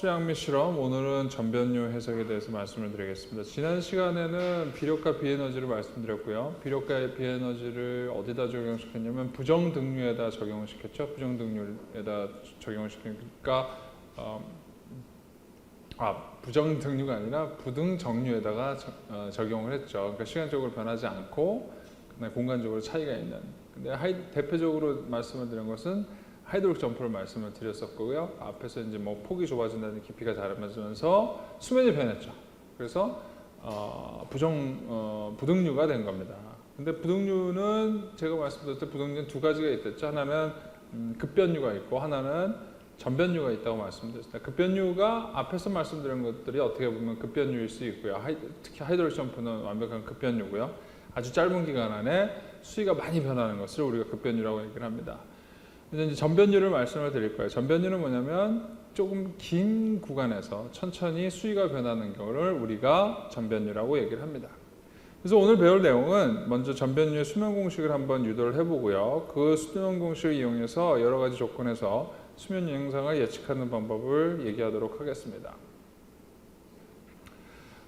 수량 및 실험, 오늘은 전변류 해석에 대해서 말씀을 드리겠습니다. 지난 시간에는 비력과 비에너지를 말씀드렸고요. 비력과 비에너지를 어디다 적용시켰냐면 부정등류에다 적용을 시켰죠. 부정등류에다 적용을 시키니까 부정등류가 아니라 부등정류에다가 적용을 했죠. 그러니까 시간적으로 변하지 않고 공간적으로 차이가 있는. 근데 대표적으로 말씀을 드린 것은 하이드롤 점프를 말씀을 드렸었고요. 앞에서 이제 뭐 폭이 좁아진다는 깊이가 작아지면서 수면이 변했죠. 그래서 부등류가 된 겁니다. 근데 부등류는 제가 말씀드렸을 때 부등류는 두 가지가 있겠죠. 하나는 급변류가 있고 하나는 전변류가 있다고 말씀드렸습니다. 급변류가 앞에서 말씀드린 것들이 어떻게 보면 급변류일 수 있고요. 특히 하이드롤 점프는 완벽한 급변류고요. 아주 짧은 기간 안에 수위가 많이 변하는 것을 우리가 급변류라고 얘기를 합니다. 이제 전변류를 말씀을 드릴 거예요. 전변류는 뭐냐면 조금 긴 구간에서 천천히 수위가 변하는 경우를 우리가 전변류라고 얘기를 합니다. 그래서 오늘 배울 내용은 먼저 전변류의 수면 공식을 한번 유도를 해보고요. 그 수면 공식을 이용해서 여러 가지 조건에서 수면 영상을 예측하는 방법을 얘기하도록 하겠습니다.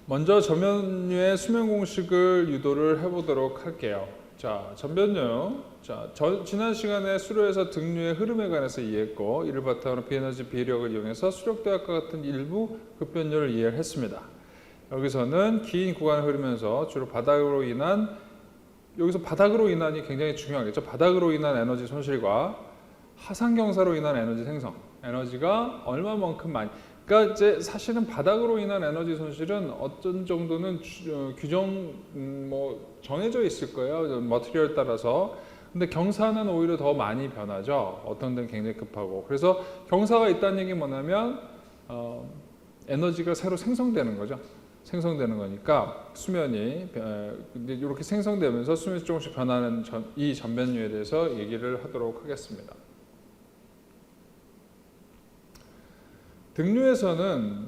먼저 전변류의 수면 공식을 유도를 해보도록 할게요. 자, 전변류. 자, 지난 시간에 수료에서 등류의 흐름에 관해서 이해했고, 이를 바탕으로 비에너지 비력을 이용해서 수력대학과 같은 일부 급변류를 이해를 했습니다. 여기서는 긴 구간을 흐르면서 주로 바닥으로 인한, 여기서 바닥으로 인한이 굉장히 중요하겠죠. 바닥으로 인한 에너지 손실과 하상경사로 인한 에너지 생성, 에너지가 얼마만큼 많이, 그러니까 이제 사실은 바닥으로 인한 에너지 손실은 어떤 정도는 규정 정해져 있을 거예요. 머티리얼 따라서. 근데 경사는 오히려 더 많이 변하죠. 어떤 데는 굉장히 급하고. 그래서 경사가 있다는 얘기 뭐냐면 에너지가 새로 생성되는 거죠. 생성되는 거니까 수면이 이렇게 생성되면서 수면이 조금씩 변하는 이 전변류에 대해서 얘기를 하도록 하겠습니다. 등류에서는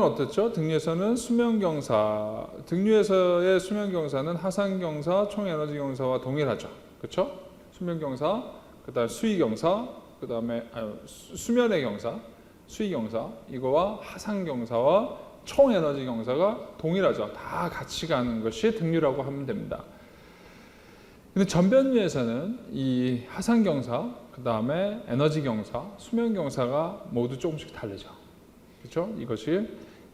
어떻죠? 등류에서는 수면경사, 등류에서의 수면경사는 하상경사, 총에너지경사와 동일하죠. 그렇죠? 수면경사, 그 다음에 수위경사, 그 다음에 수면의 경사, 수위경사, 이거와 하상경사와 총에너지경사가 동일하죠. 다 같이 가는 것이 등류라고 하면 됩니다. 근데 전변류에서는 이 하상경사, 그 다음에 에너지경사, 수면경사가 모두 조금씩 다르죠. 그렇죠? 이것이.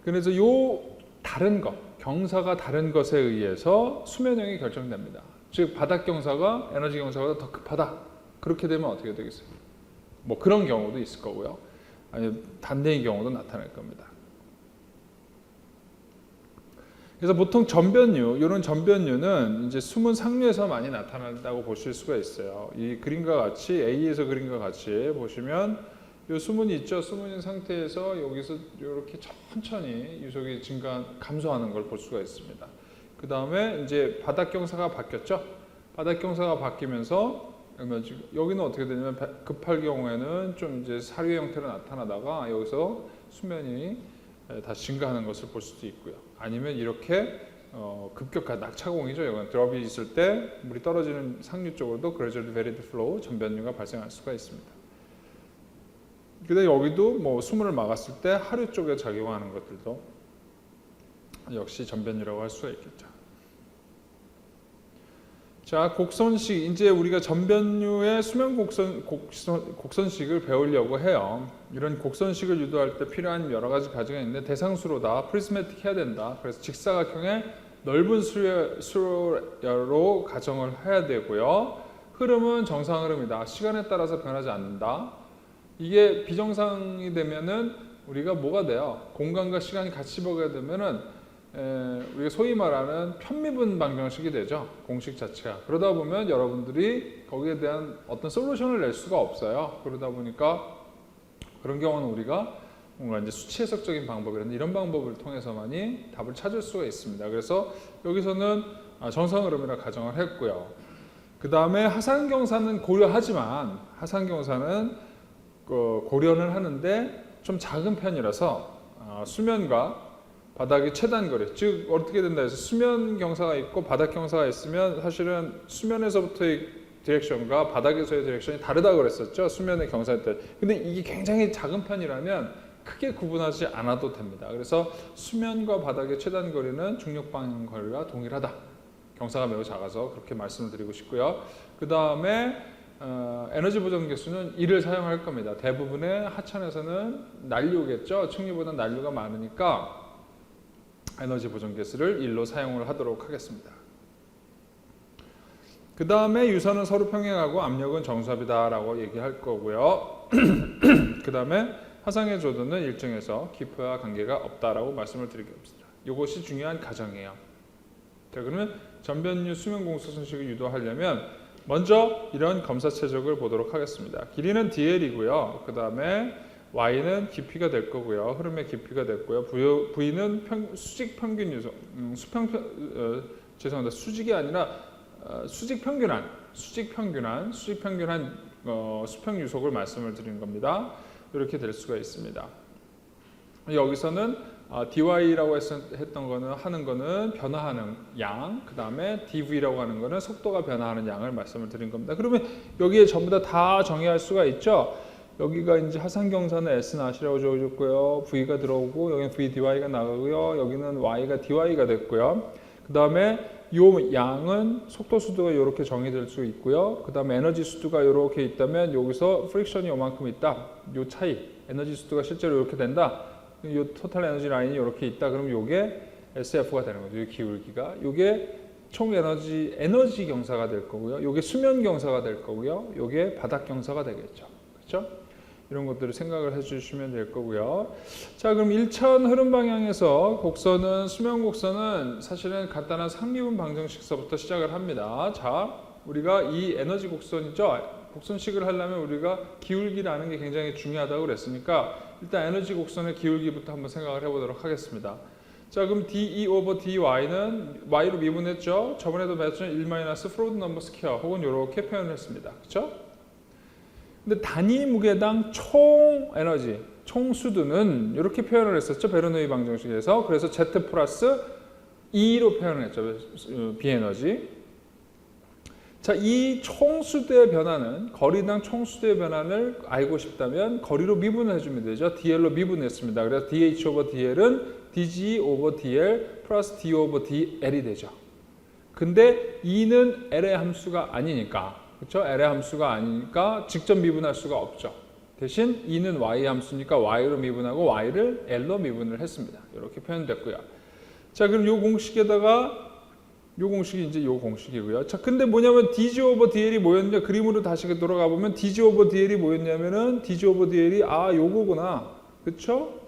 그래서 요 다른 것, 경사가 다른 것에 의해서 수면형이 결정됩니다. 즉 바닥경사가 에너지경사보다 더 급하다. 그렇게 되면 어떻게 되겠어요? 뭐 그런 경우도 있을 거고요. 아니 반대의 경우도 나타날 겁니다. 그래서 보통 전변류, 이런 전변류는 이제 숨은 상류에서 많이 나타난다고 보실 수가 있어요. 이 그림과 같이 A에서 그림과 같이 보시면 이 수문이 있죠. 수문인 상태에서 여기서 이렇게 천천히 유속이 감소하는 걸 볼 수가 있습니다. 그 다음에 이제 바닥 경사가 바뀌었죠. 바닥 경사가 바뀌면서 여기는 어떻게 되냐면 급할 경우에는 좀 이제 사류 형태로 나타나다가 여기서 수면이 다시 증가하는 것을 볼 수도 있고요. 아니면 이렇게 급격한 낙차공이죠. 여기는 드롭이 있을 때 물이 떨어지는 상류 쪽으로도 그레주얼 베리드 플로우 전변류가 발생할 수가 있습니다. 근데 여기도 뭐 수문을 막았을 때 하류 쪽에 작용하는 것들도 역시 전변류라고 할 수가 있겠죠. 자, 곡선식. 이제 우리가 전변류의 수면 곡선식을 배우려고 해요. 이런 곡선식을 유도할 때 필요한 여러 가지 과정이 있는데 대상수로다. 프리스매틱 해야 된다. 그래서 직사각형의 넓은 수로로 가정을 해야 되고요. 흐름은 정상 흐름이다. 시간에 따라서 변하지 않는다. 이게 비정상이 되면은 우리가 뭐가 돼요? 공간과 시간이 같이 보게 되면은 우리가 소위 말하는 편미분 방정식이 되죠. 공식 자체가. 그러다 보면 여러분들이 거기에 대한 어떤 솔루션을 낼 수가 없어요. 그러다 보니까 그런 경우는 우리가 뭔가 이제 수치 해석적인 방법이라는 이런 방법을 통해서만이 답을 찾을 수가 있습니다. 그래서 여기서는 정상 흐름이라 가정을 했고요. 그 다음에 하상경사는 고려하지만 하상경사는 고려는 하는데 좀 작은 편이라서 수면과 바닥의 최단 거리, 즉 어떻게 된다 해서 수면 경사가 있고 바닥 경사가 있으면 사실은 수면에서부터의 디렉션과 바닥에서의 디렉션이 다르다고 그랬었죠. 수면의 경사 때. 근데 이게 굉장히 작은 편이라면 크게 구분하지 않아도 됩니다. 그래서 수면과 바닥의 최단 거리는 중력 방향 거리와 동일하다. 경사가 매우 작아서 그렇게 말씀을 드리고 싶고요. 그 다음에 에너지 보존 개수는 1을 사용할 겁니다. 대부분의 하천에서는 난류겠죠. 층류보다 난류가 많으니까 에너지 보존 개수를 1로 사용을 하도록 하겠습니다. 그 다음에 유선은 서로 평행하고 압력은 정수합이다라고 얘기할 거고요. 그 다음에 화상의 조도는 일정해서 기포와 관계가 없다라고 말씀을 드리겠습니다. 이것이 중요한 가정이에요. 자, 그러면 전변류 수면 공소선식을 유도하려면 먼저 이런 검사 최적을 보도록 하겠습니다. 길이는 DL이고요. 그 다음에 Y는 깊이가 될 거고요. 흐름의 깊이가 됐고요. V는 수직 평균 유소, 죄송합니다. 수직이 아니라 수직 평균한 수평 유속을 말씀을 드린 겁니다. 이렇게 될 수가 있습니다. 여기서는 dy라고 했던 거는 하는 거는 변화하는 양, 그 다음에 dv라고 하는 거는 속도가 변화하는 양을 말씀을 드린 겁니다. 그러면 여기에 전부 다 정의할 수가 있죠. 여기가 이제 하상경사는 s not이라고 적어줬고요. v가 들어오고 여기는 v dy가 나가고요. 여기는 y가 dy가 됐고요. 그 다음에 이 양은 속도 수도가 이렇게 정의될 수 있고요. 그 다음에 에너지 수도가 이렇게 있다면 여기서 프릭션이 요만큼 있다. 이 차이, 에너지 수도가 실제로 이렇게 된다. 이 토탈 에너지 라인이 이렇게 있다. 그럼 이게 SF가 되는 거죠. 이 기울기가. 이게 총 에너지 경사가 될 거고요. 이게 수면 경사가 될 거고요. 이게 바닥 경사가 되겠죠. 그렇죠? 이런 것들을 생각을 해주시면 될 거고요. 자, 그럼 1차 흐름 방향에서 곡선은 수면 곡선은 사실은 간단한 상미분 방정식서부터 시작을 합니다. 자, 우리가 이 에너지 곡선이죠. 곡선식을 하려면 우리가 기울기라는 게 굉장히 중요하다고 그랬으니까 일단 에너지 곡선의 기울기부터 한번 생각을 해보도록 하겠습니다. 자, 그럼 dE over dy는 y로 미분했죠. 저번에도 배웠던 1- 프로드 넘버 스퀘어 혹은 이렇게 표현을 했습니다. 그렇죠? 근데 단위 무게당 총 에너지, 총 수두는 이렇게 표현을 했었죠. 베르노이 방정식에서. 그래서 Z 플러스 E로 표현을 했죠. 비에너지. 자, 이 총 수두의 변화는 거리당 총 수두의 변화를 알고 싶다면 거리로 미분을 해주면 되죠. DL로 미분했습니다. 그래서 DH over DL은 DG over DL 플러스 D over DL이 되죠. 근데 E는 L의 함수가 아니니까, 그렇죠? L의 함수가 아니니까 직접 미분할 수가 없죠. 대신 E는 Y 함수니까 Y로 미분하고 Y를 L로 미분을 했습니다. 이렇게 표현됐고요. 자, 그럼 요 공식에다가 요 공식이 이제 요 공식이고요. 자, 근데 뭐냐면 DG over DL이 뭐였냐? 그림으로 다시 돌아가 보면 DG over DL이 뭐였냐면은 DG over DL이 요거구나. 그렇죠?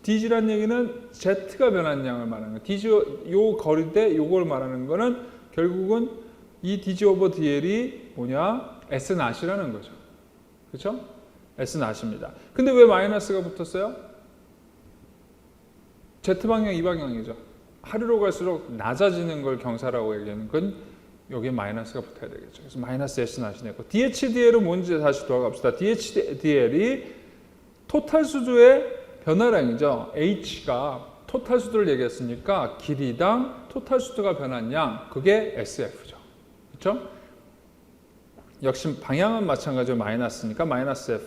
DG란 얘기는 Z가 변한 양을 말하는 거예요. DG 요 거리대 요걸 말하는 거는 결국은 이 DG over DL이 뭐냐? S not이라는 거죠. 그렇죠? S not입니다. 근데 왜 마이너스가 붙었어요? Z방향 이 방향이죠. 하루로 갈수록 낮아지는 걸 경사라고 얘기하는 건 여기에 마이너스가 붙어야 되겠죠. 그래서 마이너스 S not이 됐고 DHDL은 뭔지 다시 돌아갑시다. DHDL이 토탈 수두의 변화량이죠. H가 토탈 수두를 얘기했으니까 길이당 토탈 수두가 변한 양, 그게 SF죠. 그렇죠? 역시 방향은 마찬가지로 마이너스니까 마이너스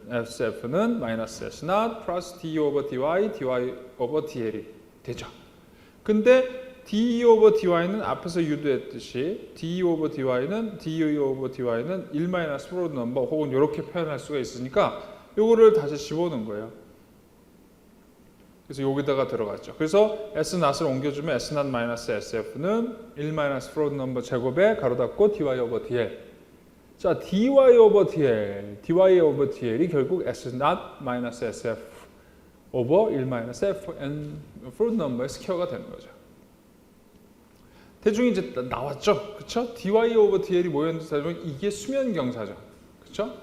SF는 마이너스 S not 플러스 D over DY, DY over DL이 되죠. 근데 DE over DY는 앞에서 유도했듯이 DE over DY는 1- 프로드 넘버 혹은 이렇게 표현할 수가 있으니까 요거를 다시 집어넣은 거예요. 그래서 여기다가 들어갔죠. 그래서 S not을 옮겨주면 S not 마이너스 SF는 1- 프로드 넘버 제곱에 가로 닫고 DY over DL. 자, DY over DL이 결국 S not 마이너스 SF over 1- FN 프로드 넘버의 스퀘어가 되는 거죠. 대충 이제 나왔죠. 그렇죠? DY over DL이 뭐였는지 따지면 이게 수면 경사죠. 그렇죠?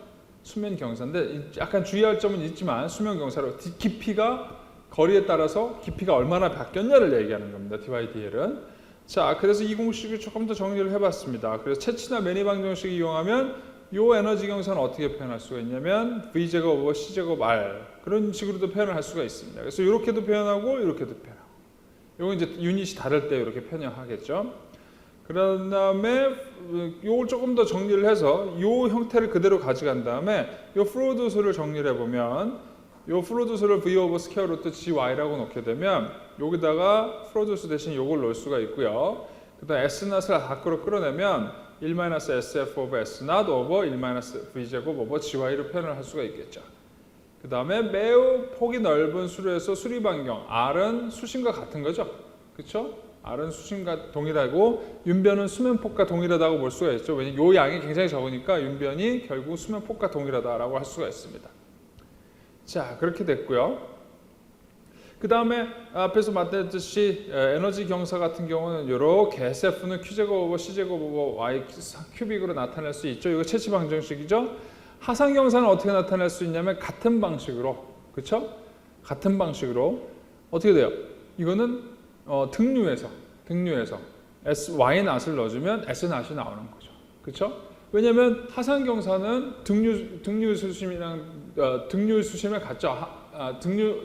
수면 경사인데 약간 주의할 점은 있지만 수면 경사로 깊이가 거리에 따라서 깊이가 얼마나 바뀌었냐를 얘기하는 겁니다. DY DL은. 자, 그래서 이 공식을 조금 더 정리를 해봤습니다. 그래서 채치나 매니 방정식을 이용하면 이 에너지 경사는 어떻게 표현할 수가 있냐면 V제곱 over C제곱 R 그런 식으로도 표현을 할 수가 있습니다. 그래서 이렇게도 표현하고 이렇게도 표현하고 이건 이제 유닛이 다를 때 이렇게 표현하겠죠. 그런 다음에 이걸 조금 더 정리를 해서 이 형태를 그대로 가져간 다음에 이 플로우드 수를 정리를 해보면 요 프로듀스를 v 오버 스퀘어 루트 gy라고 놓게 되면 여기다가 프로듀스 대신 요걸 넣을 수가 있고요. 그다음 s 낫을 밖으로 끌어내면 1-sf 오버 s 낫 오버 1-v 제곱 오버 gy로 표현을 할 수가 있겠죠. 그 다음에 매우 폭이 넓은 수로에서 수리 반경 R은 수심과 같은 거죠. 그렇죠? R은 수심과 동일하고 윤변은 수면폭과 동일하다고 볼 수가 있죠. 왜냐하면 요 양이 굉장히 적으니까 윤변이 결국 수면폭과 동일하다라고 할 수가 있습니다. 자, 그렇게 됐고요. 그 다음에 앞에서 말했듯이 에너지 경사 같은 경우는 이렇게 SF는 Q제곱 오버 C제곱 오버 Y 큐빅으로 나타낼 수 있죠. 이거 채취 방정식이죠. 하상 경사는 어떻게 나타낼 수 있냐면 같은 방식으로, 그렇죠? 같은 방식으로 어떻게 돼요? 이거는 등류에서 Y 낫을 넣어주면 S 낫이 나오는 거죠, 그렇죠? 왜냐하면 하상 경사는 등류 수심이랑 등류 수심에 같죠.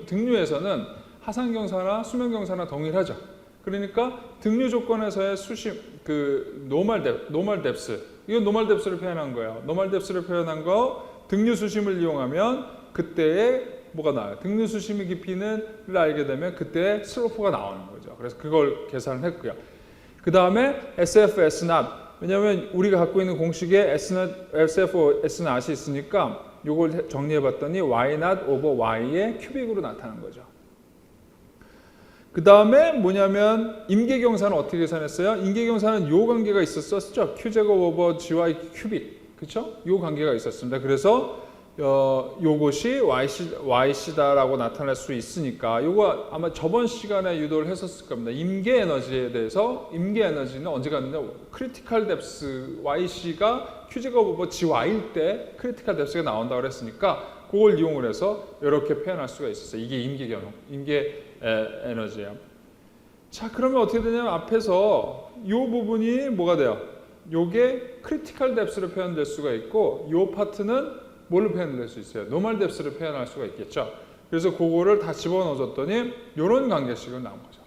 등류에서는 하상 경사나 수면 경사나 동일하죠. 그러니까 등류 조건에서의 수심, 그 노멀 뎁스, 이건 노멀 뎁스를 표현한 거예요. 노멀 뎁스를 표현한 거 등류 수심을 이용하면 그때의 뭐가 나와요? 등류 수심의 깊이를 알게 되면 그때의 슬로프가 나오는 거죠. 그래서 그걸 계산을 했고요. 그 다음에 SF, S 낫. 왜냐하면 우리가 갖고 있는 공식에 SF, S 낫이 있으니까 이걸 정리해봤더니 Y 낫 오버 Y의 큐빅으로 나타난 거죠. 그 다음에 뭐냐면 임계경사는 어떻게 계산했어요? 임계경사는 요 관계가 있었었죠. Q제곱 오버 GY 큐빅, 그렇죠? 요 관계가 있었습니다. 그래서 요것이 YC다라고 나타낼 수 있으니까 요거 아마 저번 시간에 유도를 했었을 겁니다. 임계 에너지에 대해서 임계 에너지는 언제 갔는데 크리티컬 뎁스 YC가 Q제곱 오버 GY일 때 크리티컬 뎁스가 나온다고 그랬으니까 그걸 이용을 해서 이렇게 표현할 수가 있었어요. 이게 임계 에너지예요. 자, 그러면 어떻게 되냐면 앞에서 이 부분이 뭐가 돼요? 요게 크리티컬 뎁스로 표현될 수가 있고 이 파트는 뭘로 표현될 수 있어요? 노멀 뎁스로 표현할 수가 있겠죠. 그래서 그거를 다 집어넣어줬더니 이런 관계식으로 나온 거죠.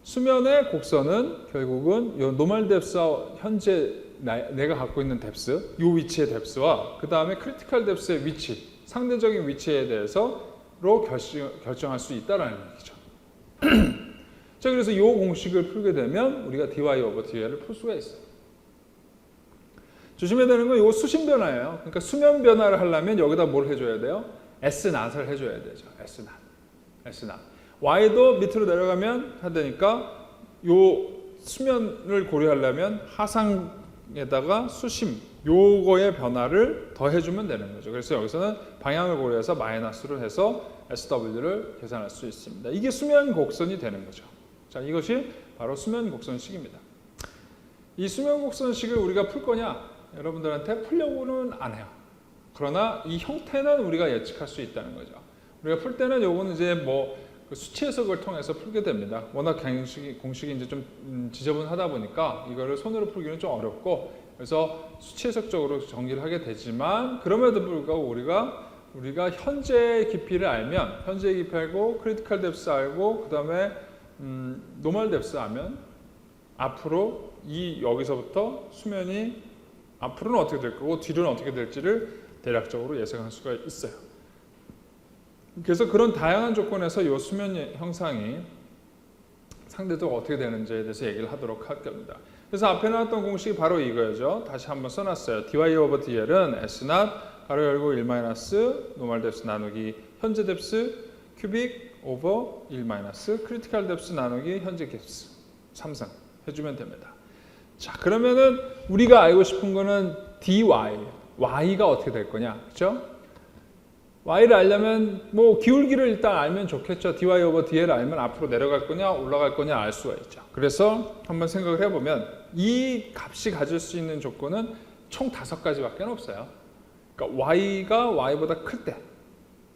수면의 곡선은 결국은 요 노멀 뎁스와 현재 내가 갖고 있는 뎁스, 이 위치의 뎁스와 그 다음에 크리티컬 뎁스의 위치, 상대적인 위치에 대해서 로 결정할 수 있다는 얘기죠. 자, 그래서 이 공식을 풀게 되면 우리가 dy 오버 dl을 풀 수가 있어요. 조심해야 되는 건 이거 수심 변화예요. 그러니까 수면 변화를 하려면 여기다 뭘 해줘야 돼요? S 낫을 해줘야 되죠. S 낫. y도 밑으로 내려가면 하되니까 요 수면을 고려하려면 하상에다가 수심 요거의 변화를 더해주면 되는 거죠. 그래서 여기서는 방향을 고려해서 마이너스로 해서 SW를 계산할 수 있습니다. 이게 수면 곡선이 되는 거죠. 자, 이것이 바로 수면 곡선식입니다. 이 수면 곡선식을 우리가 풀 거냐? 여러분들한테 풀려고는 안 해요. 그러나 이 형태는 우리가 예측할 수 있다는 거죠. 우리가 풀 때는 요거는 이제 뭐 수치 해석을 통해서 풀게 됩니다. 워낙 공식이 이제 좀 지저분하다 보니까 이거를 손으로 풀기는 좀 어렵고 그래서 수치 해석적으로 정리를 하게 되지만 그럼에도 불구하고 우리가 현재 깊이를 알면 현재 깊이 알고 크리티컬 뎁스 알고 그 다음에 노멀 뎁스 알면 앞으로 여기서부터 수면이 앞으로는 어떻게 될 거고 뒤로는 어떻게 될지를 대략적으로 예상할 수가 있어요. 그래서 그런 다양한 조건에서 이 수면 형상이 상대적으로 어떻게 되는지에 대해서 얘기를 하도록 할 겁니다. 그래서 앞에 나왔던 공식이 바로 이거죠. 다시 한번 써놨어요. dy 오버 dl은 s 낫 가로 열고 1 마이너스 노멀 뎁스 나누기 현재 뎁스 큐빅 오버 1 마이너스 크리티컬 뎁스 나누기 현재 뎁스 3승 해주면 됩니다. 자, 그러면은 우리가 알고 싶은 거는 y가 어떻게 될 거냐, 그렇죠? y를 알려면 뭐 기울기를 일단 알면 좋겠죠. dy 오버 dl 알면 앞으로 내려갈 거냐 올라갈 거냐 알 수가 있죠. 그래서 한번 생각을 해보면 이 값이 가질 수 있는 조건은 총 5가지밖에 없어요. 그러니까 y가 y보다 클 때,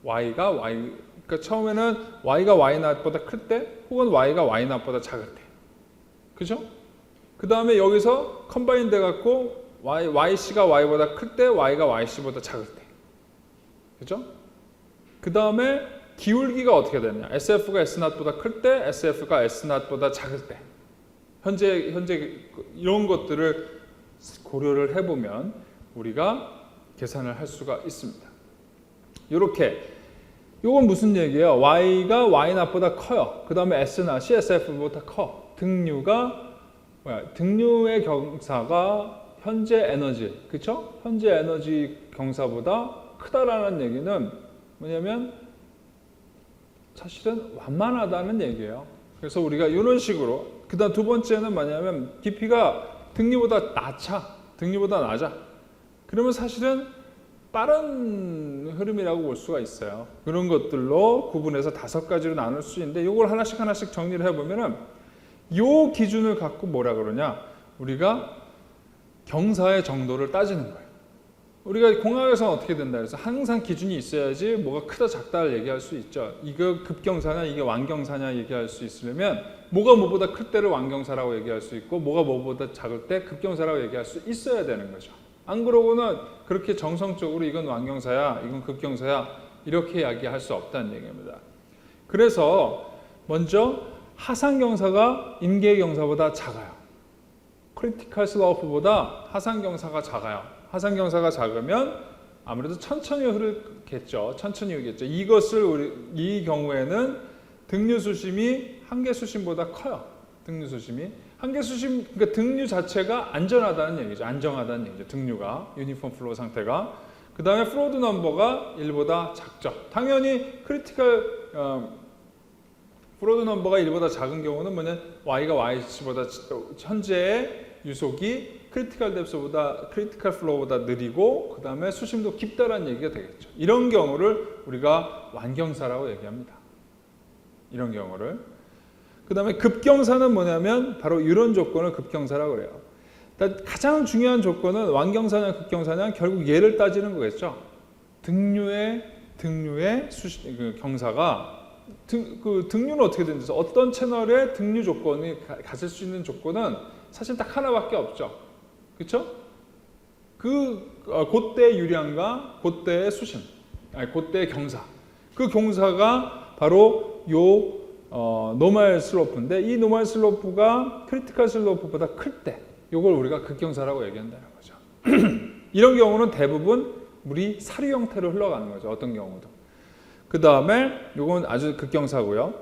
그러니까 처음에는 y가 y 낫보다 클 때, 혹은 y가 y 낫보다 작을 때, 그죠? 그 다음에 여기서 컴바인 돼 갖고 yc가 y보다 클 때, y가 yc보다 작을 때, 그죠? 그 다음에 기울기가 어떻게 되냐? SF가 S 낫보다 클 때, SF가 S 낫보다 작을 때, 현재 이런 것들을 고려를 해보면 우리가 계산을 할 수가 있습니다. 이렇게 이건 무슨 얘기예요? y가 y0보다 커요. 그 다음에 s나 CSF보다 커. 등류의 경사가 현재 에너지, 그쵸? 현재 에너지 경사보다 크다라는 얘기는 뭐냐면 사실은 완만하다는 얘기예요. 그래서 우리가 이런 식으로, 그 다음 두 번째는 뭐냐면 깊이가 등류보다 낮아. 그러면 사실은 빠른 흐름이라고 볼 수가 있어요. 그런 것들로 구분해서 5가지로 나눌 수 있는데 이걸 하나씩 정리를 해보면은 이 기준을 갖고 뭐라 그러냐? 우리가 경사의 정도를 따지는 거예요. 우리가 공학에서는 어떻게 된다 그래서 항상 기준이 있어야지 뭐가 크다 작다를 얘기할 수 있죠. 이거 급경사냐 이게 완경사냐 얘기할 수 있으려면 뭐가 뭐보다 클 때를 완경사라고 얘기할 수 있고 뭐가 뭐보다 작을 때 급경사라고 얘기할 수 있어야 되는 거죠. 안 그러고는 그렇게 정성적으로 이건 완경사야 이건 급경사야 이렇게 이야기할 수 없다는 얘기입니다. 그래서 먼저 하상경사가 임계경사보다 작아요. 크리티컬 슬로프보다 하상경사가 작아요. 하상경사가 작으면 아무래도 천천히 흐르겠죠. 천천히 흐르겠죠. 이 경우에는 등류수심이 한계수심보다 커요. 등류수심이. 한계수심, 그러니까 등류 자체가 안전하다는 얘기죠. 안정하다는 얘기죠. 등류가. 유니폼 플로우 상태가. 그 다음에 프로드 넘버가 1보다 작죠. 당연히 크리티컬, 프로드 넘버가 1보다 작은 경우는 뭐냐, y가 y보다 현재의 유속이 크리티컬 뎁스보다 크리티컬 플로우보다 느리고 그 다음에 수심도 깊다라는 얘기가 되겠죠. 이런 경우를 우리가 완경사라고 얘기합니다. 이런 경우를. 그 다음에 급경사는 뭐냐면 바로 이런 조건을 급경사라고 그래요. 가장 중요한 조건은 완경사냐 급경사냐 결국 얘를 따지는 거겠죠. 등류의 경사가 등류는 어떻게 되는지 어떤 채널의 등류 조건이 가질 수 있는 조건은 사실 딱 하나밖에 없죠. 그렇죠? 그때의 유량과 그때의 수심, 그때의 경사. 그 경사가 바로 노멀 슬로프인데 이 노멀 슬로프가 크리티컬 슬로프보다 클 때 이걸 우리가 급경사라고 얘기한다는 거죠. 이런 경우는 대부분 물이 사류 형태로 흘러가는 거죠. 어떤 경우도. 그 다음에 이건 아주 급경사고요.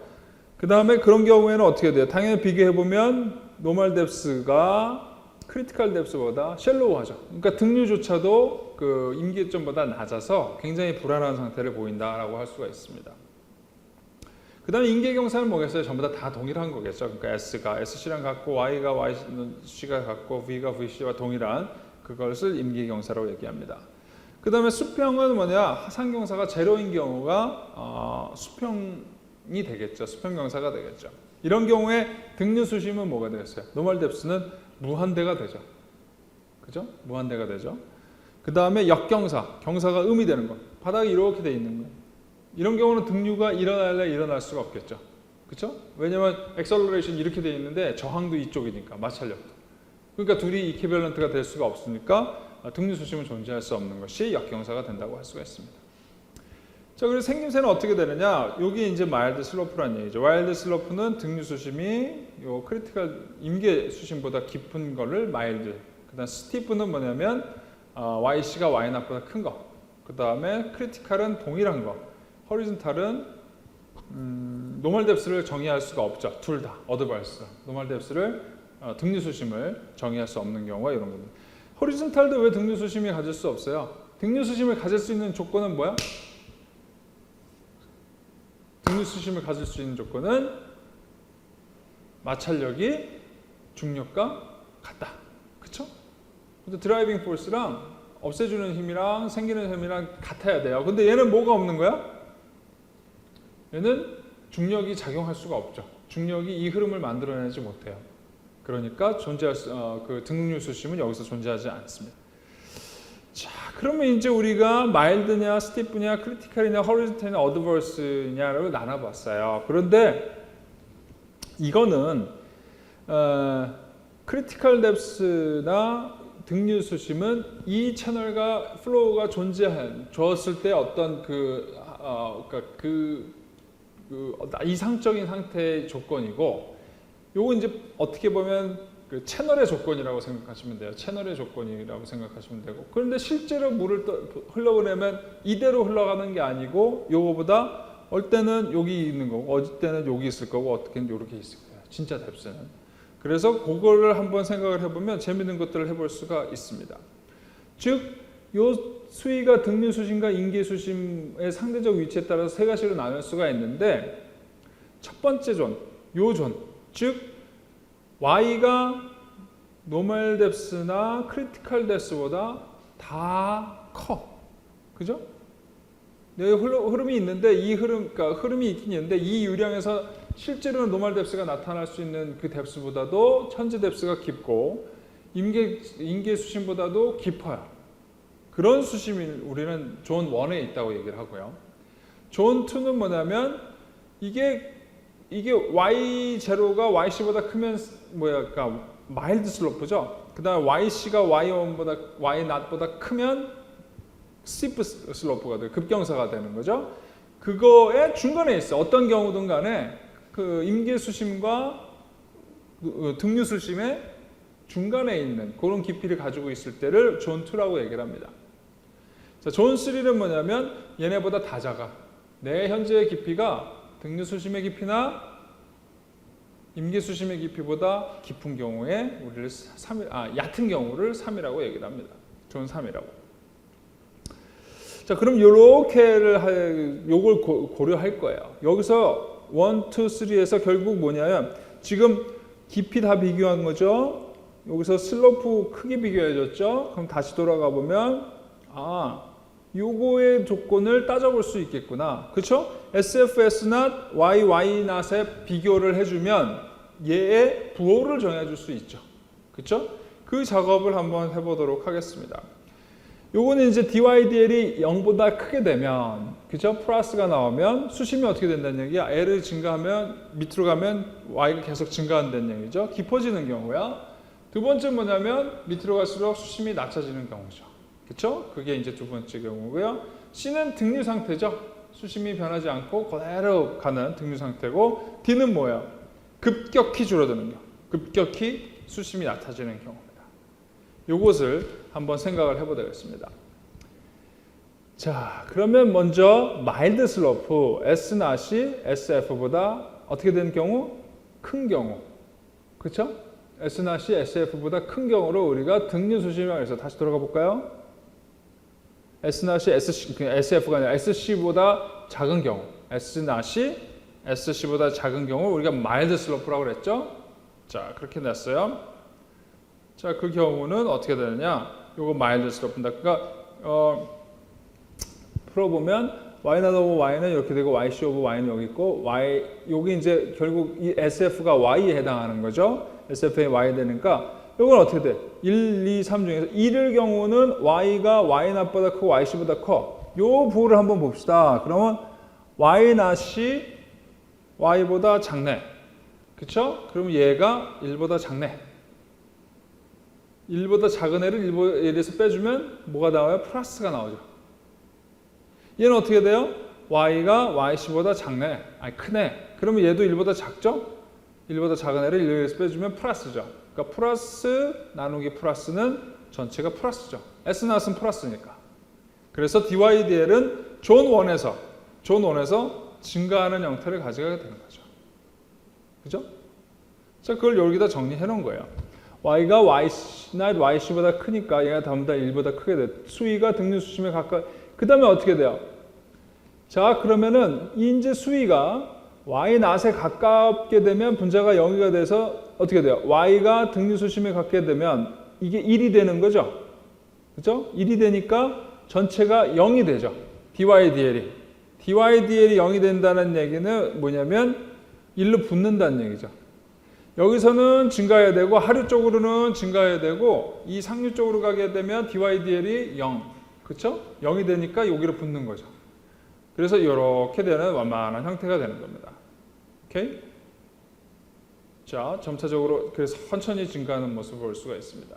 그 다음에 그런 경우에는 어떻게 돼요? 당연히 비교해보면 노멀 뎁스가 크리티컬 뎁스보다 셜로우하죠. 그러니까 등류조차도 그 임계점보다 낮아서 굉장히 불안한 상태를 보인다라고 할 수가 있습니다. 그 다음에 임계경사는 뭐겠어요? 전부 다 동일한 거겠죠. 그러니까 S가 SC랑 같고 Y가 YC가 같고 V가 VC와 동일한 그것을 임계경사라고 얘기합니다. 그 다음에 수평은 뭐냐? 하상경사가 제로인 경우가 수평이 되겠죠. 수평경사가 되겠죠. 이런 경우에 등류 수심은 뭐가 되겠어요? 노멀 뎁스는 무한대가 되죠. 그죠? 무한대가 되죠. 그 다음에 역경사, 경사가 음이 되는 거. 바닥이 이렇게 돼 있는 거예요. 이런 경우는 등류가 일어날 수가 없겠죠. 그렇죠? 왜냐면 액셀러레이션이 이렇게 돼 있는데 저항도 이쪽이니까 마찰력도. 그러니까 둘이 이퀴밸런트가 될 수가 없으니까 등류 수심은 존재할 수 없는 것이 역경사가 된다고 할 수가 있습니다. 자, 그래서 생김새는 어떻게 되느냐? 여기 이제 마일드 슬로프라는 얘기죠. 마일드 슬로프는 등류 수심이 요 크리티컬 임계 수심보다 깊은 거를 마일드. 그다음 스티프는 뭐냐면 YC가 Y0보다 큰 거. 그다음에 크리티컬은 동일한 거. 호리존탈은 노멀 뎁스를 정의할 수가 없죠. 둘 다 어드벌스. 노멀 뎁스를 등류 수심을 정의할 수 없는 경우가 이런 겁니다. 호리존탈도 왜 등류 수심이 가질 수 없어요? 등류 수심을 가질 수 있는 조건은 뭐야? 등류 수심을 가질 수 있는 조건은 마찰력이 중력과 같다. 그쵸? 근데 드라이빙 포스랑 없애주는 힘이랑 생기는 힘이랑 같아야 돼요. 근데 얘는 뭐가 없는 거야? 얘는 중력이 작용할 수가 없죠. 중력이 이 흐름을 만들어내지 못해요. 그러니까 그 등류 수심은 여기서 존재하지 않습니다. 자, 그러면 이제 우리가 마일드냐, 스티프냐, 크리티컬이냐, 호리존탈이냐, 어드버스냐를 나눠봤어요. 그런데 이거는 크리티컬 뎁스나 등류 수심은 이 채널과 플로우가 주었을 때 어떤 이상적인 상태의 조건이고, 요거 이제 어떻게 보면 그 채널의 조건이라고 생각하시면 돼요. 채널의 조건이라고 생각하시면 되고, 그런데 실제로 물을 흘러보내면 이대로 흘러가는 게 아니고 요거보다 어떨 때는 여기 있는 거고 어떨 때는 여기 있을 거고 어떨 때는 이렇게 있을 거예요. 진짜 뎁스는. 그래서 그거를 한번 생각을 해보면 재밌는 것들을 해볼 수가 있습니다. 즉, 요 수위가 등류수심과 인계수심의 상대적 위치에 따라서 세 가지로 나눌 수가 있는데 첫 번째 존, 요 존, 즉 y가 노멀 뎁스나 크리티컬 뎁스보다 다 커. 그죠? 네, 흐름이 있는데 이 그러니까 흐름이 있긴 있는데 이 유량에서 실제로는 노멀 뎁스가 나타날 수 있는 그 뎁스보다도 천지 뎁스가 깊고 인계 수심보다도 깊어요. 그런 수심이 우리는 존 1에 있다고 얘기를 하고요. 존 2는 뭐냐면 이게 y0가 yc보다 크면 그러니까 마일드 슬로프죠. 그다음에 yc가 y1보다 y0보다 크면 스티프 슬로프가 돼요. 급경사가 되는 거죠. 그거의 중간에 있어. 어떤 경우든 간에 그 임계 수심과 등류 수심의 중간에 있는 그런 깊이를 가지고 있을 때를 존 2라고 얘기를 합니다. 자, 존 3는 뭐냐면 얘네보다 다 작아. 내 현재의 깊이가 등류 수심의 깊이나 임계 수심의 깊이보다 깊은 경우에 우리를 얕은 경우를 3이라고 얘기를 합니다. 존 3이라고. 자, 그럼 요걸 고려할 거예요. 여기서 1, 2, 3에서 결국 뭐냐면 지금 깊이 다 비교한 거죠. 여기서 슬로프 크기 비교해줬죠. 그럼 다시 돌아가 보면 요거의 조건을 따져볼 수 있겠구나. 그렇죠? SF, S0, Y, Y0에 비교를 해주면 얘의 부호를 정해줄 수 있죠. 그렇죠? 그 작업을 한번 해보도록 하겠습니다. 요거는 이제 DY/DL이 0보다 크게 되면, 그죠? 플러스가 나오면 수심이 어떻게 된다는 얘기야? L을 증가하면 밑으로 가면 Y가 계속 증가한다는 얘기죠. 깊어지는 경우야. 두 번째 뭐냐면 밑으로 갈수록 수심이 낮아지는 경우죠. 그렇죠? 그게 이제 두 번째 경우고요. C는 등류 상태죠. 수심이 변하지 않고 그대로 가는 등류 상태고, D는 뭐예요? 급격히 줄어드는 경우. 급격히 수심이 낮아지는 경우입니다. 요것을 한번 생각을 해보도록 하겠습니다. 자, 그러면 먼저 마일드 슬로프 S0이 SF보다 어떻게 되는 경우? 큰 경우. 그렇죠? S0이 SF보다 큰 경우로 우리가 등류 수심이라고 해서 다시 돌아가 볼까요? S0이 SF가 아니라 SC보다 작은 경우. S0이 SC보다 작은 경우 우리가 마일드 슬로프라고 그랬죠? 자, 그렇게 냈어요. 자, 그 경우는 어떻게 되느냐? 요거 마일드 슬로프입니다. 그러니까 풀어보면 y0 오브 y는 이렇게 되고 yc 오브 y는 여기 있고 여기 이제 결국 이 SF가 y에 해당하는 거죠. SF의 y 되니까 이건 어떻게 돼? 1, 2, 3 중에서 1일 경우는 y가 y0보다 크고 yc보다 커. 요 부호를 한번 봅시다. 그러면 y0이 y보다 작네. 그쵸? 그럼 얘가 1보다 작네. 1보다 작은 애를 1에서 빼주면 뭐가 나와요? 플러스가 나오죠. 얘는 어떻게 돼요? y가 yc보다 작네. 크네. 그러면 얘도 1보다 작죠? 1보다 작은 애를 1에서 빼주면 플러스죠. 그러니까 플러스 나누기 플러스는 전체가 플러스죠. S0은 플러스니까. 그래서 DY/DL은 존 1에서 증가하는 형태를 가져가게 되는 거죠. 그죠? 자, 그걸 여기다 정리해 놓은 거예요. y가 yc보다 크니까 얘가 전부 다 1보다 크게 돼. 수위가 등류 수심에 가까이. 그 다음에 어떻게 돼요? 자, 그러면은 이제 수위가 y0에 가깝게 되면 분자가 0이 돼서 어떻게 돼요? y가 등류 수심에 가깝게 되면 이게 1이 되는 거죠. 그죠? 1이 되니까 전체가 0이 되죠. DY/DL이 0이 된다는 얘기는 뭐냐면 1로 붙는다는 얘기죠. 여기서는 증가해야 되고 하류 쪽으로는 증가해야 되고 이 상류 쪽으로 가게 되면 DY/DL이 0. 그렇죠? 0이 되니까 여기로 붙는 거죠. 그래서 이렇게 되는 완만한 형태가 되는 겁니다. 오케이? 자, 점차적으로 그래서 천천히 증가하는 모습을 볼 수가 있습니다.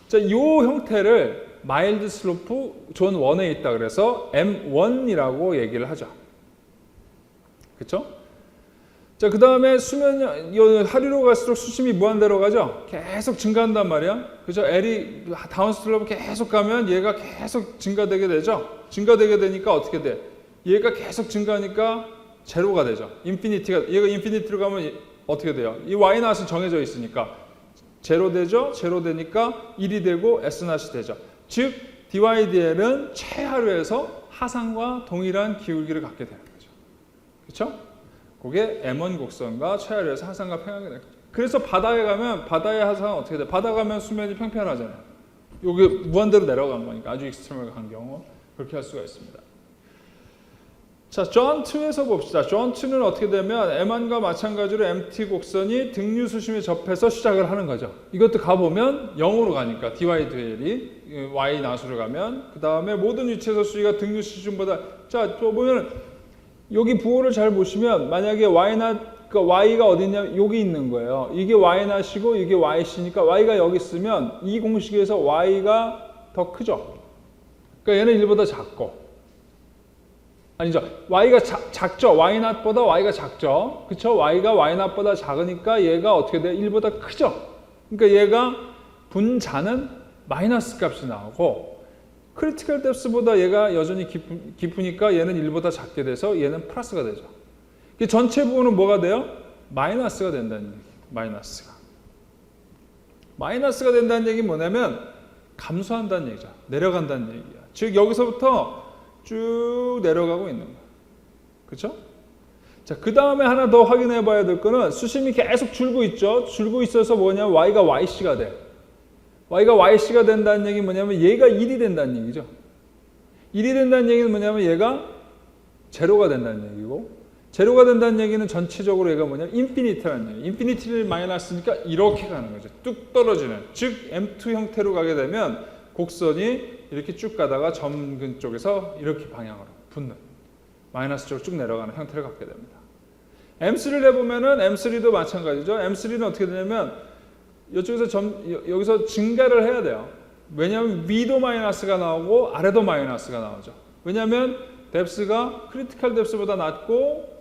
자, 이 형태를 마일드 슬로프 존 1에 있다 그래서 M1이라고 얘기를 하죠. 그렇죠? 자, 그 다음에 하류로 갈수록 수심이 무한대로 가죠? 계속 증가한단 말이야. 그죠? L이 다운스트로프 계속 가면 얘가 계속 증가되게 되죠? 증가되게 되니까 어떻게 돼? 얘가 계속 증가하니까 제로가 되죠. 인피니티가 얘가 인피니티로 가면 어떻게 돼요? 이 y 낫은 정해져 있으니까 제로 되죠. 제로 되니까 1이 되고 s 낫이 되죠. 즉 dy dl은 최하류에서 하상과 동일한 기울기를 갖게 되는 거죠. 그렇죠? 그게 M1 곡선과 최하류에서 하상과 평행하게 되는 거죠. 그래서 바다에 가면 바다의 하상은 어떻게 돼? 바다 가면 수면이 평평하잖아요. 여기 무한대로 내려간 거니까 아주 익스트림을 간 경우 그렇게 할 수가 있습니다. 자, 존 2에서 봅시다. 존 2는 어떻게 되면 M1과 마찬가지로 MT 곡선이 등류 수심에 접해서 시작을 하는 거죠. 이것도 가보면 0으로 가니까 dy dl이 y 나수로 가면 그 다음에 모든 위치에서 수위가 등류 수심보다 자, 또 보면 여기 부호를 잘 보시면 만약에 y가 어디 있냐면 여기 있는 거예요. 이게 y 낫이고 이게 yc니까 y가 여기 있으면 이 공식에서 y가 더 크죠. 그러니까 얘는 1보다 작고 아니죠. y가 작죠. y 낫보다 y가 작죠. 그쵸? y가 y 낫보다 작으니까 얘가 어떻게 돼요? 1보다 크죠. 그러니까 얘가 분자는 마이너스 값이 나오고 크리티컬 뎁스보다 얘가 여전히 깊으니까 얘는 1보다 작게 돼서 얘는 플러스가 되죠. 전체 부호는 뭐가 돼요? 마이너스가 된다는 얘기. 마이너스가 된다는 얘기는 뭐냐면 감소한다는 얘기죠. 내려간다는 얘기야. 즉 여기서부터 쭉 내려가고 있는 거야. 그렇죠? 자, 그 다음에 하나 더 확인해 봐야 될 거는 수심이 계속 줄고 있죠. 줄고 있어서 뭐냐면 y가 yc가 돼. y가 yc가 된다는 얘기는 뭐냐면 얘가 1이 된다는 얘기죠. 1이 된다는 얘기는 뭐냐면 얘가 제로가 된다는 얘기고 제로가 된다는 얘기는 전체적으로 얘가 뭐냐면 인피니티라는 얘기예요. 인피니티를 마이너스니까 이렇게 가는 거죠. 뚝 떨어지는. 즉 M2 형태로 가게 되면 곡선이 이렇게 쭉 가다가 점근 쪽에서 이렇게 방향으로 붙는 마이너스 쪽으로 쭉 내려가는 형태를 갖게 됩니다. M3를 해보면은 M3도 마찬가지죠. M3는 어떻게 되냐면 이쪽에서 여기서 증가를 해야 돼요. 왜냐하면 위도 마이너스가 나오고 아래도 마이너스가 나오죠. 왜냐하면 뎁스가 크리티컬 뎁스보다 낮고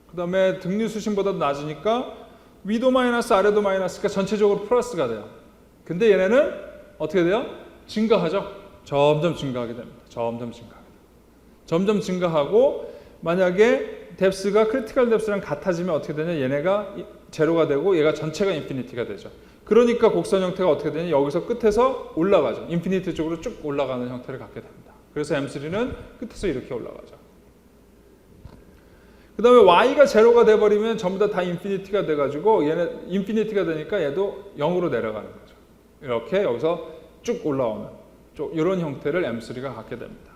그 다음에 등류 수심보다 낮으니까 위도 마이너스 아래도 마이너스가 전체적으로 플러스가 돼요. 근데 얘네는 어떻게 돼요? 증가하죠. 점점 증가하게 됩니다. 점점 증가하고 만약에 뎁스가 크리티컬 뎁스랑 같아지면 어떻게 되냐? 얘네가 제로가 되고 얘가 전체가 인피니티가 되죠. 그러니까 곡선 형태가 어떻게 되냐? 여기서 끝에서 올라가죠. 인피니티 쪽으로 쭉 올라가는 형태를 갖게 됩니다. 그래서 M3는 끝에서 이렇게 올라가죠. 그 다음에 Y가 제로가 돼버리면 전부 다 인피니티가 돼가지고 얘는 인피니티가 되니까 얘도 0으로 내려가는 거죠. 이렇게 여기서 쭉 올라오는 이런 형태를 M3가 갖게 됩니다.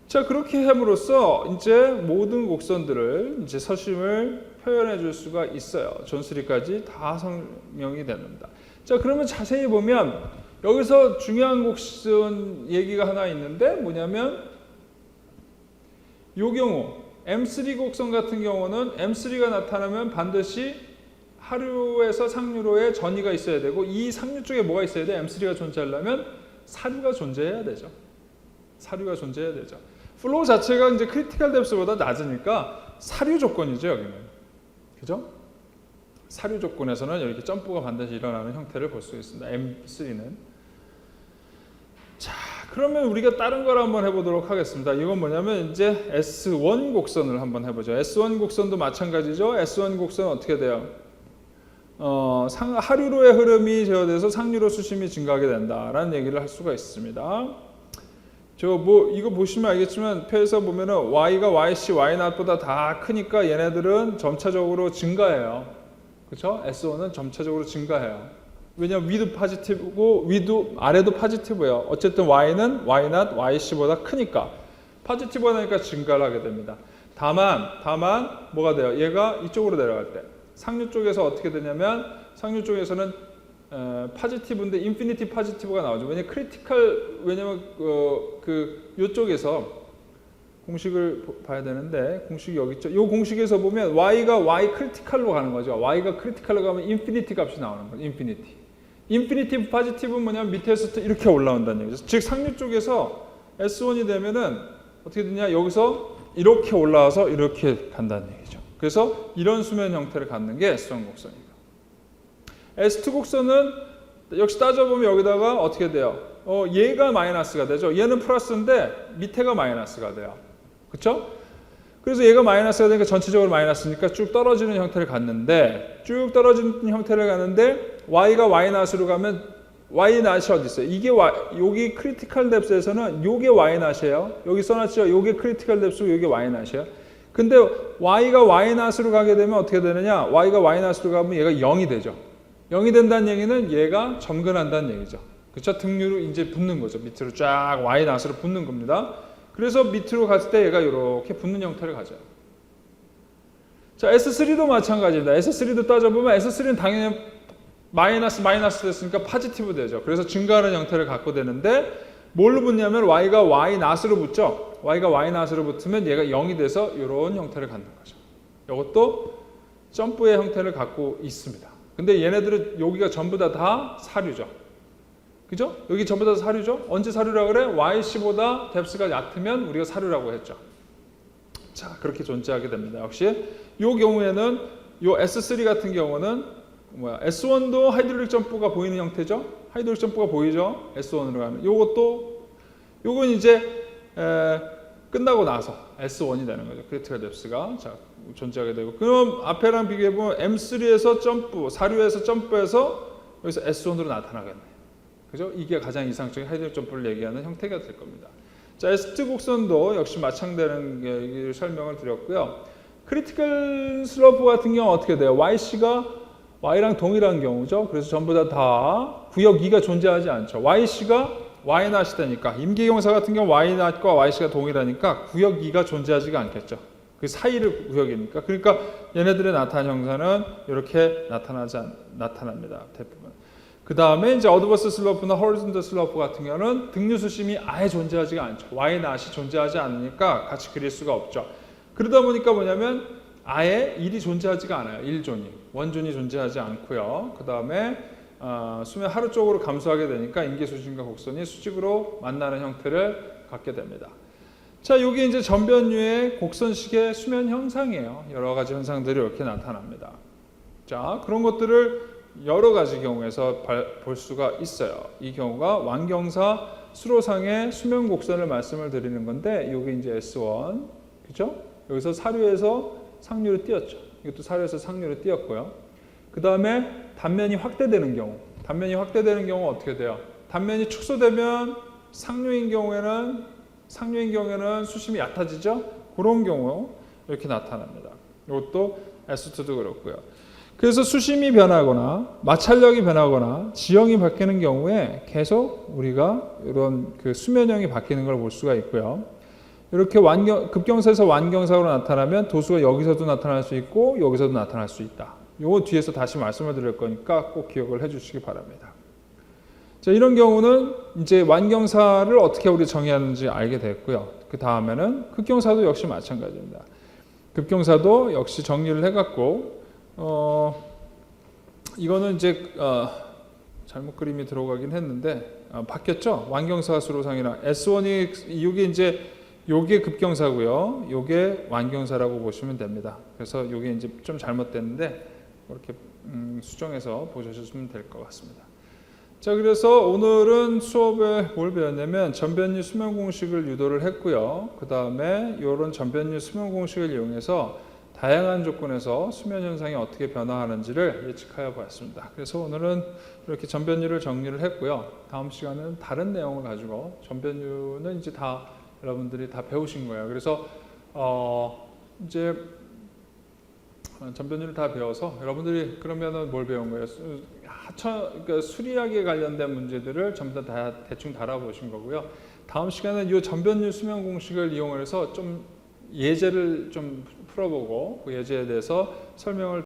자, 그렇게 함으로써 이제 모든 곡선들을 이제 서심을 표현해 줄 수가 있어요. 존 3까지 다 설명이 됩니다. 자, 그러면 자세히 보면 여기서 중요한 곡선 얘기가 하나 있는데 뭐냐면 이 경우 M3 곡선 같은 경우는 M3가 나타나면 반드시 하류에서 상류로의 전이가 있어야 되고 이 상류 쪽에 뭐가 있어야 돼? M3가 존재하려면 사류가 존재해야 되죠. 플로우 자체가 이제 크리티컬 뎁스보다 낮으니까 사류 조건이죠, 여기는. 그죠? 사류 조건에서는 이렇게 점프가 반드시 일어나는 형태를 볼 수 있습니다. M3는. 자, 그러면 우리가 다른 걸 한번 해보도록 하겠습니다. 이건 뭐냐면 이제 S1 곡선을 한번 해보죠. S1 곡선도 마찬가지죠. S1 곡선은 어떻게 돼요? 하류로의 흐름이 제어돼서 상류로 수심이 증가하게 된다라는 얘기를 할 수가 있습니다. 이거 보시면 알겠지만 표에서 보면은 y가 yc, y0보다 다 크니까 얘네들은 점차적으로 증가해요. 그렇죠? S1은 점차적으로 증가해요. 왜냐면 위도 포지티브고 위도 아래도 포지티브예요. 어쨌든 y는 y0, yc보다 크니까 포지티브가 되니까 증가를 하게 됩니다. 다만 뭐가 돼요? 얘가 이쪽으로 내려갈 때 상류 쪽에서 어떻게 되냐면 상류 쪽에서는 포지티브인데 인피니티 포지티브가 나오죠. 왜냐면 이쪽에서 공식을 봐야 되는데 공식이 여기 있죠. 이 공식에서 보면 y가 y 크리티컬로 가는 거죠. y가 크리티컬로 가면 인피니티 값이 나오는 거죠. 인피니티 포지티브는 뭐냐면 밑에서 이렇게 올라온다는 얘기죠. 즉 상류 쪽에서 S1이 되면은 어떻게 되냐? 여기서 이렇게 올라와서 이렇게 간다는 얘기죠. 그래서 이런 수면 형태를 갖는 게 S1 곡선이에요. S2 곡선은 역시 따져보면 여기다가 어떻게 돼요? 얘가 마이너스가 되죠. 얘는 플러스인데 밑에가 마이너스가 돼요. 그렇죠? 그래서 얘가 마이너스가 되니까 전체적으로 마이너스니까 쭉 떨어지는 형태를 갖는데 y가 y-로 가면 y-낫이 어디 있어요? 이게 여기 크리티컬 뎁스에서는 요게 y-낫이에요. 여기 써놨죠? 요게 크리티컬 뎁스고 요게 y-낫이에요. 근데 y가 y-로 가게 되면 어떻게 되느냐? y가 y-로 가면 얘가 0이 되죠. 0이 된다는 얘기는 얘가 점근한다는 얘기죠. 그쵸? 등류로 이제 붙는 거죠. 밑으로 쫙 y-로 붙는 겁니다. 그래서 밑으로 갔을 때 얘가 이렇게 붙는 형태를 가져요. 자, S3도 마찬가지입니다. S3도 따져보면 S3는 당연히 마이너스 됐으니까 파지티브 되죠. 그래서 증가하는 형태를 갖고 되는데 뭘로 붙냐면 y가 y-로 붙죠. y가 y-로 붙으면 얘가 0이 돼서 이런 형태를 갖는 거죠. 이것도 점프의 형태를 갖고 있습니다. 근데 얘네들은 여기가 전부 다 사류죠. 그죠? 여기 전부 다 사류죠? 언제 사류라고 그래? yc보다 뎁스가 얕으면 우리가 사류라고 했죠. 자, 그렇게 존재하게 됩니다. 역시 이 경우에는 이 S3 같은 경우는 S1도 하이드롤릭 점프가 보이는 형태죠. 하이드롤릭 점프가 보이죠. S1으로 가면 요건 이제 끝나고 나서 S1이 되는 거죠. 크리티컬 뎁스가 존재하게 되고, 그럼 앞에랑 비교해 보면 M3에서 점프, 사류에서 점프해서 여기서 S1으로 나타나겠네. 그죠? 이게 가장 이상적인 하이드롤릭 점프를 얘기하는 형태가 될 겁니다. 자, S2 곡선도 역시 마찬가지라는 설명을 드렸고요. 크리티컬 슬로프 같은 경우 어떻게 돼요? YC가 Y랑 동일한 경우죠. 그래서 전부 다 구역 2가 존재하지 않죠. YC가 Y-낫이 되니까, 임기경사 같은 경우 Y-낫과 YC가 동일하니까 구역 2가 존재하지가 않겠죠. 그 사이를 구역이니까. 그러니까 얘네들의 나타난 형사는 이렇게 나타납니다. 대부분. 그 다음에 이제 어드버스 슬로프나 호리존털 슬로프 같은 경우는 등류 수심이 아예 존재하지가 않죠. Y-낫이 존재하지 않으니까 같이 그릴 수가 없죠. 그러다 보니까 뭐냐면 아예 1이 존재하지가 않아요. 1존이. 원존이 존재하지 않고요. 그 다음에 수면 하루 쪽으로 감소하게 되니까 임계수직과 곡선이 수직으로 만나는 형태를 갖게 됩니다. 자, 이게 이제 전변류의 곡선식의 수면 현상이에요. 여러 가지 현상들이 이렇게 나타납니다. 자, 그런 것들을 여러 가지 경우에서 볼 수가 있어요. 이 경우가 완경사 수로상의 수면 곡선을 말씀을 드리는 건데, 이게 이제 S1, 그죠? 여기서 사류에서 상류로 띄었죠. 이것도 사류에서 상류로 띄었고요. 그 다음에 단면이 확대되는 경우, 어떻게 돼요? 단면이 축소되면 상류인 경우에는 수심이 얕아지죠. 그런 경우 이렇게 나타납니다. 이것도 S2도 그렇고요. 그래서 수심이 변하거나 마찰력이 변하거나 지형이 바뀌는 경우에 계속 우리가 이런 그 수면형이 바뀌는 걸 볼 수가 있고요. 이렇게 급경사에서 완경사로 나타나면 도수가 여기서도 나타날 수 있고 여기서도 나타날 수 있다. 요거 뒤에서 다시 말씀을 드릴 거니까 꼭 기억을 해주시기 바랍니다. 자, 이런 경우는 이제 완경사를 어떻게 우리 정의하는지 알게 됐고요. 그 다음에는 급경사도 역시 마찬가지입니다. 급경사도 역시 정리를 해갖고 이거는 이제 잘못 그림이 들어가긴 했는데 바뀌었죠. 완경사 수로상이랑 S1이 이게 이제 요게 급경사고요. 요게 완경사라고 보시면 됩니다. 그래서 요게 이제 좀 잘못됐는데 이렇게 수정해서 보셔주시면 될 것 같습니다. 자, 그래서 오늘은 수업에 뭘 배웠냐면 전변류 수면 공식을 유도를 했고요. 그 다음에 이런 전변류 수면 공식을 이용해서 다양한 조건에서 수면 현상이 어떻게 변화하는지를 예측하여 보았습니다. 그래서 오늘은 이렇게 전변류를 정리를 했고요. 다음 시간은 다른 내용을 가지고, 전변류는 이제 다 여러분들이 다 배우신 거예요. 그래서 이제 전변류를 다 배워서 여러분들이 그러면은 뭘 배운 거예요? 그러니까 수리학에 관련된 문제들을 전부 다 대충 달아보신 거고요. 다음 시간은 이 전변류 수면 공식을 이용해서 좀 예제를 좀 풀어보고 그 예제에 대해서 설명을